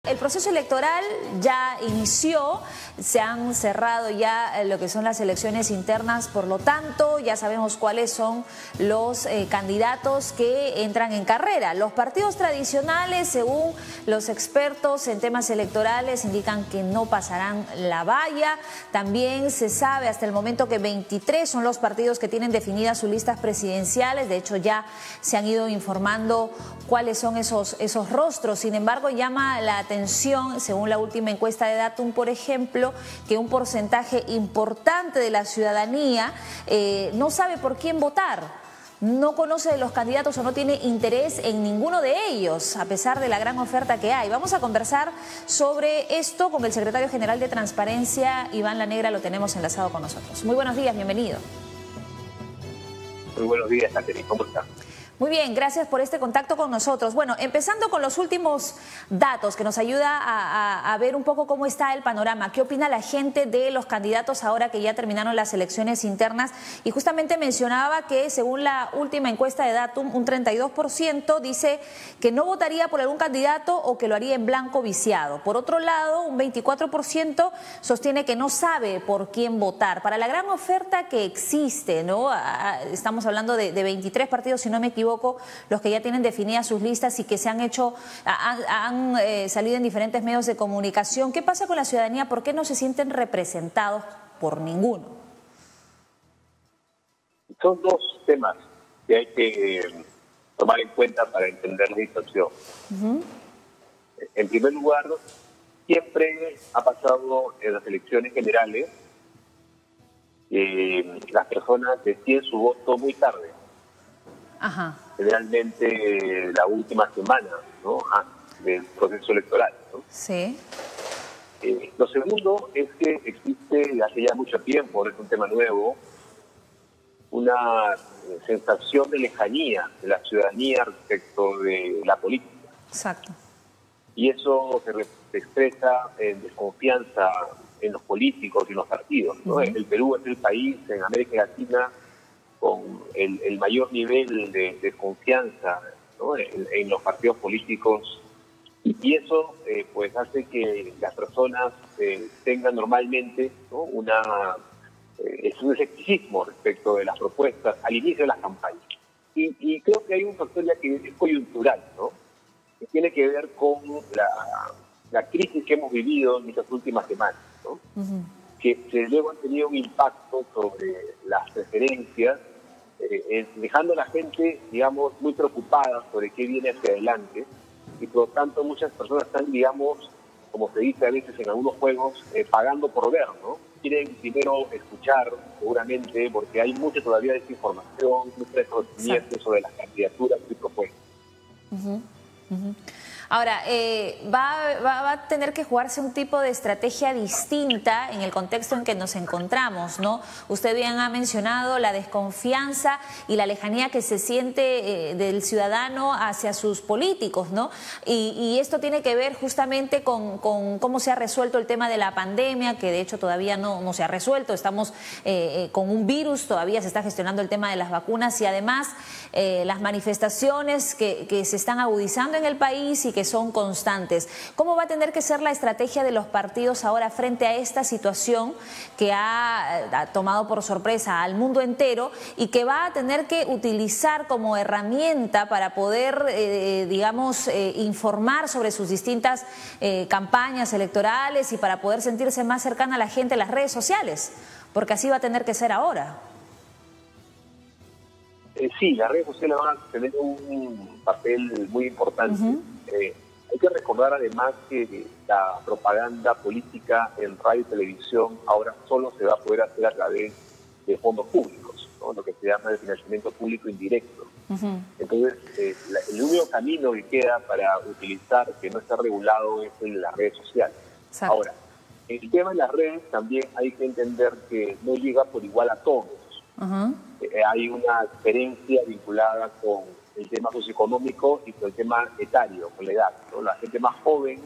El proceso electoral ya inició, se han cerrado ya lo que son las elecciones internas, por lo tanto ya sabemos cuáles son los candidatos que entran en carrera. Los partidos tradicionales, según los expertos en temas electorales, indican que no pasarán la valla. También se sabe hasta el momento que 23 son los partidos que tienen definidas sus listas presidenciales. De hecho ya se han ido informando cuáles son esos rostros. Sin embargo, llama la atención, según la última encuesta de Datum, por ejemplo, que un porcentaje importante de la ciudadanía no sabe por quién votar, no conoce de los candidatos o no tiene interés en ninguno de ellos, a pesar de la gran oferta que hay. Vamos a conversar sobre esto con el secretario general de Transparencia, Iván La Negra, lo tenemos enlazado con nosotros. Muy buenos días, bienvenido. Muy buenos días, Catherine, ¿cómo está? Muy bien, gracias por este contacto con nosotros. Bueno, empezando con los últimos datos que nos ayuda a ver un poco cómo está el panorama. ¿Qué opina la gente de los candidatos ahora que ya terminaron las elecciones internas? Y justamente mencionaba que según la última encuesta de Datum, un 32% dice que no votaría por algún candidato o que lo haría en blanco viciado. Por otro lado, un 24% sostiene que no sabe por quién votar. Para la gran oferta que existe, ¿no? Estamos hablando de 23 partidos, si no me equivoco, los que ya tienen definidas sus listas y que se han hecho, han salido en diferentes medios de comunicación. ¿Qué pasa con la ciudadanía? ¿Por qué no se sienten representados por ninguno? Son dos temas que hay que tomar en cuenta para entender la situación. En primer lugar, siempre ha pasado en las elecciones generales que las personas deciden su voto muy tarde. Ajá. Generalmente la última semana, ¿no?, del proceso electoral, ¿no? Sí. Lo segundo es que existe hace ya mucho tiempo, no es un tema nuevo, una sensación de lejanía de la ciudadanía respecto de la política. Exacto. Y eso se expresa en desconfianza en los políticos y en los partidos, ¿no? El Perú es el país en América Latina con el mayor nivel de desconfianza, ¿no?, en los partidos políticos, y eso pues hace que las personas tengan normalmente, ¿no?, un escepticismo respecto de las propuestas al inicio de las campañas. Y creo que hay un factor ya que es coyuntural, ¿no?, que tiene que ver con la crisis que hemos vivido en estas últimas semanas, ¿no? Que luego han tenido un impacto sobre las preferencias, dejando a la gente, digamos, muy preocupada sobre qué viene hacia adelante, y por lo tanto muchas personas están, digamos, como se dice a veces en algunos juegos, pagando por ver, ¿no? Quieren primero escuchar, seguramente, porque hay mucha todavía desinformación, mucho desconocimiento sobre las candidaturas y propuestas. Ahora, va a tener que jugarse un tipo de estrategia distinta en el contexto en que nos encontramos, ¿no? Usted bien ha mencionado la desconfianza y la lejanía que se siente del ciudadano hacia sus políticos, ¿no? Y esto tiene que ver justamente con cómo se ha resuelto el tema de la pandemia, que de hecho todavía no se ha resuelto. Estamos con un virus, todavía se está gestionando el tema de las vacunas y además las manifestaciones que se están agudizando en el país y que son constantes. ¿Cómo va a tener que ser la estrategia de los partidos ahora frente a esta situación que ha tomado por sorpresa al mundo entero y que va a tener que utilizar como herramienta para poder, digamos, informar sobre sus distintas campañas electorales y para poder sentirse más cercana a la gente en las redes sociales? Porque así va a tener que ser ahora. Sí, las redes sociales van a tener un papel muy importante. Hay que recordar además que la propaganda política en radio y televisión ahora solo se va a poder hacer a través de fondos públicos, ¿no?, lo que se llama el financiamiento público indirecto. Entonces, el único camino que queda para utilizar, que no está regulado, es en las redes sociales. Exacto. Ahora, el tema de las redes también hay que entender que no llega por igual a todos. Hay una diferencia vinculada con el tema socioeconómico y con el tema etario, con la edad, ¿no? La gente más joven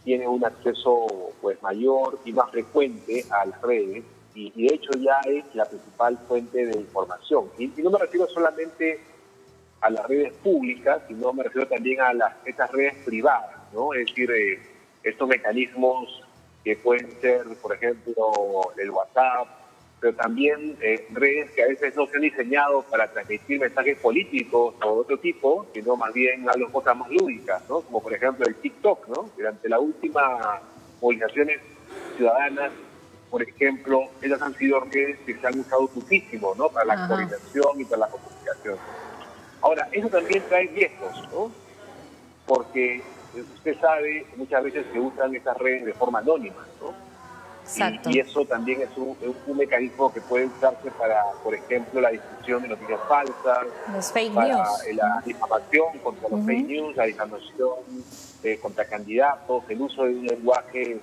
tiene un acceso pues mayor y más frecuente a las redes y de hecho ya es la principal fuente de información. Y no me refiero solamente a las redes públicas, sino me refiero también a estas redes privadas, ¿no? Es decir, estos mecanismos que pueden ser, por ejemplo, el WhatsApp, pero también redes que a veces no se han diseñado para transmitir mensajes políticos o de otro tipo, sino más bien algo cosas más lúdicas, ¿no? Como por ejemplo el TikTok, ¿no? Durante las últimas movilizaciones ciudadanas, por ejemplo, ellas han sido redes que se han usado muchísimo, ¿no? Para la coordinación y para la comunicación. Ahora, eso también trae riesgos, ¿no? Porque usted sabe, muchas veces se usan estas redes de forma anónima, ¿no? Exacto. Y eso también es un mecanismo que puede usarse para, por ejemplo, la difusión de noticias falsas, Los fake para news. la difamación contra los fake news, la difamación contra candidatos, el uso de un lenguaje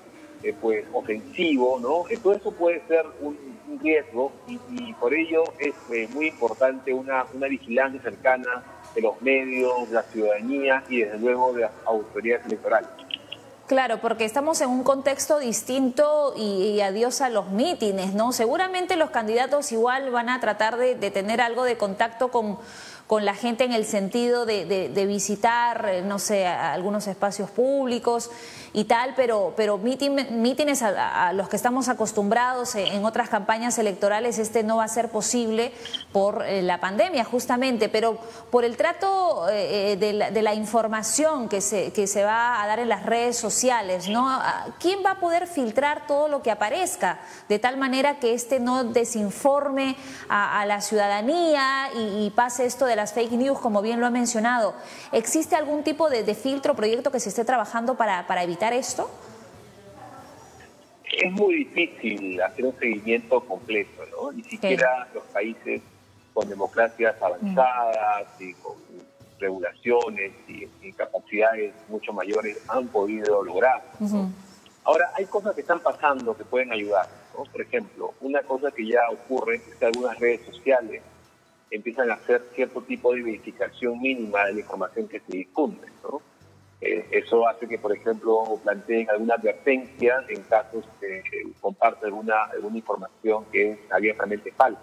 pues ofensivo, ¿no? Todo eso puede ser un riesgo y por ello es muy importante una vigilancia cercana de los medios, de la ciudadanía y desde luego de las autoridades electorales. Claro, porque estamos en un contexto distinto y adiós a los mítines, ¿no? Seguramente los candidatos igual van a tratar de tener algo de contacto con la gente en el sentido de visitar, no sé, algunos espacios públicos y tal, pero mítines a los que estamos acostumbrados en otras campañas electorales, no va a ser posible por la pandemia justamente, pero por el trato de la información que se va a dar en las redes sociales, ¿no? ¿Quién va a poder filtrar todo lo que aparezca de tal manera que no desinforme a la ciudadanía y pase esto de las fake news, como bien lo ha mencionado? ¿Existe algún tipo de filtro, proyecto que se esté trabajando para evitar esto? Es muy difícil hacer un seguimiento completo, ¿no? Ni siquiera los países con democracias avanzadas y con regulaciones y capacidades mucho mayores han podido lograr, ¿no? Ahora, hay cosas que están pasando que pueden ayudar, ¿no? Por ejemplo, una cosa que ya ocurre es que algunas redes sociales empiezan a hacer cierto tipo de verificación mínima de la información que se difunde, ¿no? Eso hace que, por ejemplo, planteen alguna advertencia en casos que comparten alguna información que es abiertamente falsa.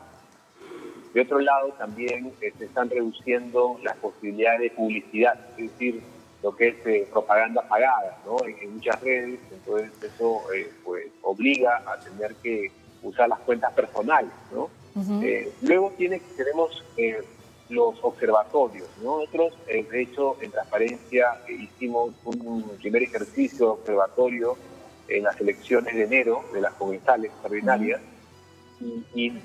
De otro lado, también se están reduciendo las posibilidades de publicidad, es decir, lo que es propaganda pagada, ¿no? En muchas redes. Entonces eso pues obliga a tener que usar las cuentas personales, ¿no? Luego tenemos los observatorios, ¿no? Nosotros, de hecho, en Transparencia hicimos un primer ejercicio de observatorio en las elecciones de enero de las comensales extraordinarias,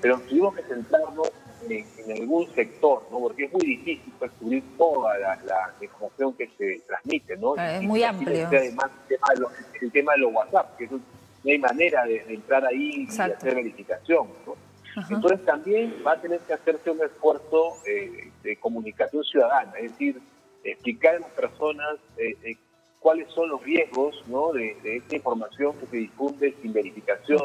pero tuvimos que centrarnos en algún sector, ¿no? Porque es muy difícil descubrir toda la información que se transmite, ¿no? Es muy amplio. Además, el tema de los WhatsApp, que no hay manera de entrar ahí y hacer verificación, ¿no? Entonces también va a tener que hacerse un esfuerzo de comunicación ciudadana, es decir, explicar a las personas cuáles son los riesgos, ¿no? de esta información que se difunde sin verificación.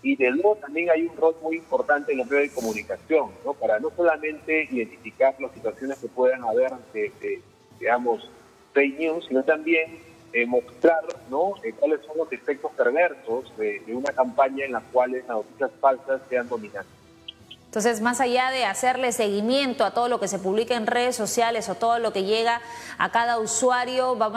Y de luego también hay un rol muy importante en los medios de comunicación, ¿no? Para no solamente identificar las situaciones que puedan haber digamos, fake news, sino también mostrar, ¿no? Cuáles son los efectos perversos de una campaña en la cual las noticias falsas sean dominantes. Entonces, más allá de hacerle seguimiento a todo lo que se publica en redes sociales o todo lo que llega a cada usuario, va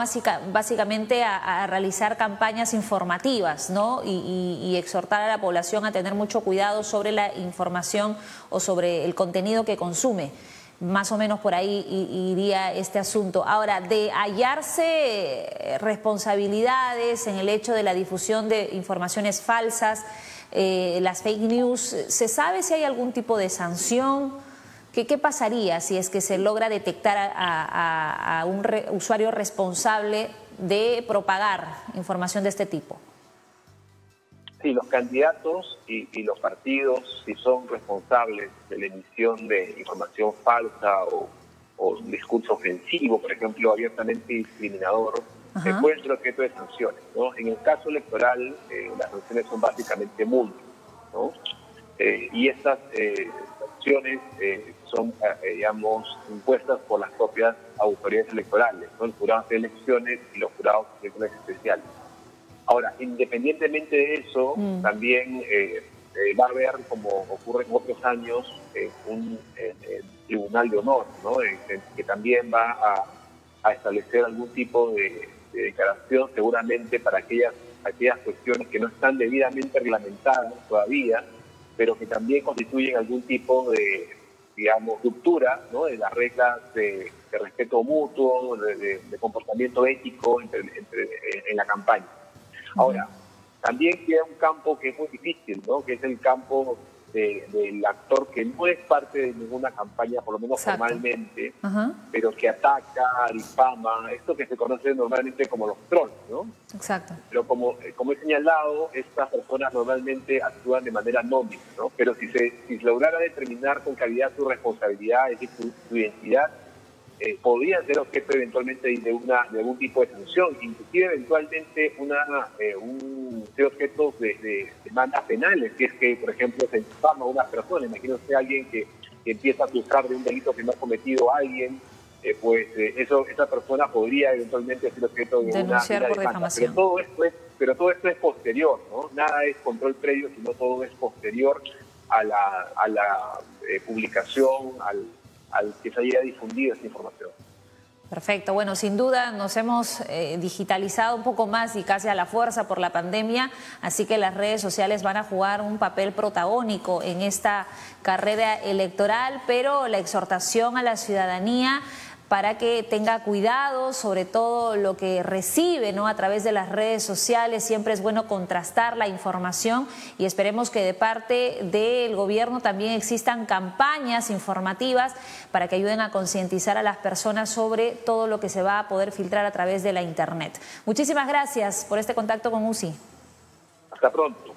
básicamente a realizar campañas informativas, ¿no? Y exhortar a la población a tener mucho cuidado sobre la información o sobre el contenido que consume. Más o menos por ahí iría este asunto. Ahora, de hallarse responsabilidades en el hecho de la difusión de informaciones falsas, las fake news, ¿se sabe si hay algún tipo de sanción? ¿Qué pasaría si es que se logra detectar a un usuario responsable de propagar información de este tipo? Sí, los candidatos y los partidos, si son responsables de la emisión de información falsa o un discurso ofensivo, por ejemplo, abiertamente discriminador, pueden ser objeto de sanciones, ¿no? En el caso electoral, las sanciones son básicamente multas, ¿no? Y estas sanciones son, digamos, impuestas por las propias autoridades electorales, ¿no? Los jurados de elecciones y los jurados de elecciones especiales. Ahora, independientemente de eso, también va a haber, como ocurre en otros años, un tribunal de honor, ¿no? Que también va a establecer algún tipo de declaración seguramente para aquellas cuestiones que no están debidamente reglamentadas todavía, pero que también constituyen algún tipo de, digamos, ruptura, ¿no?, de las reglas de respeto mutuo, de comportamiento ético en la campaña. Ahora, también queda un campo que es muy difícil, ¿no?, que es el campo del actor que no es parte de ninguna campaña, por lo menos formalmente, pero que ataca, difama, esto que se conoce normalmente como los trolls, ¿no? Exacto. Pero como he señalado, estas personas normalmente actúan de manera anónima, ¿no? Pero si se lograra determinar con claridad su responsabilidad, es decir, su identidad, podrían ser objeto eventualmente de algún tipo de sanción, inclusive eventualmente ser objetos de demandas penales, si es que, por ejemplo, se difama a una persona. Imagínense a alguien que empieza a acusar de un delito que no ha cometido alguien, esa persona podría eventualmente ser objeto de denunciar una por demanda. difamación. Pero todo esto es posterior, ¿no? Nada es control previo, sino todo es posterior a la publicación, al que se haya difundido esta información. Perfecto. Bueno, sin duda nos hemos digitalizado un poco más y casi a la fuerza por la pandemia, así que las redes sociales van a jugar un papel protagónico en esta carrera electoral, pero la exhortación a la ciudadanía para que tenga cuidado sobre todo lo que recibe, ¿no?, a través de las redes sociales. Siempre es bueno contrastar la información y esperemos que de parte del gobierno también existan campañas informativas para que ayuden a concientizar a las personas sobre todo lo que se va a poder filtrar a través de la internet. Muchísimas gracias por este contacto con UCI. Hasta pronto.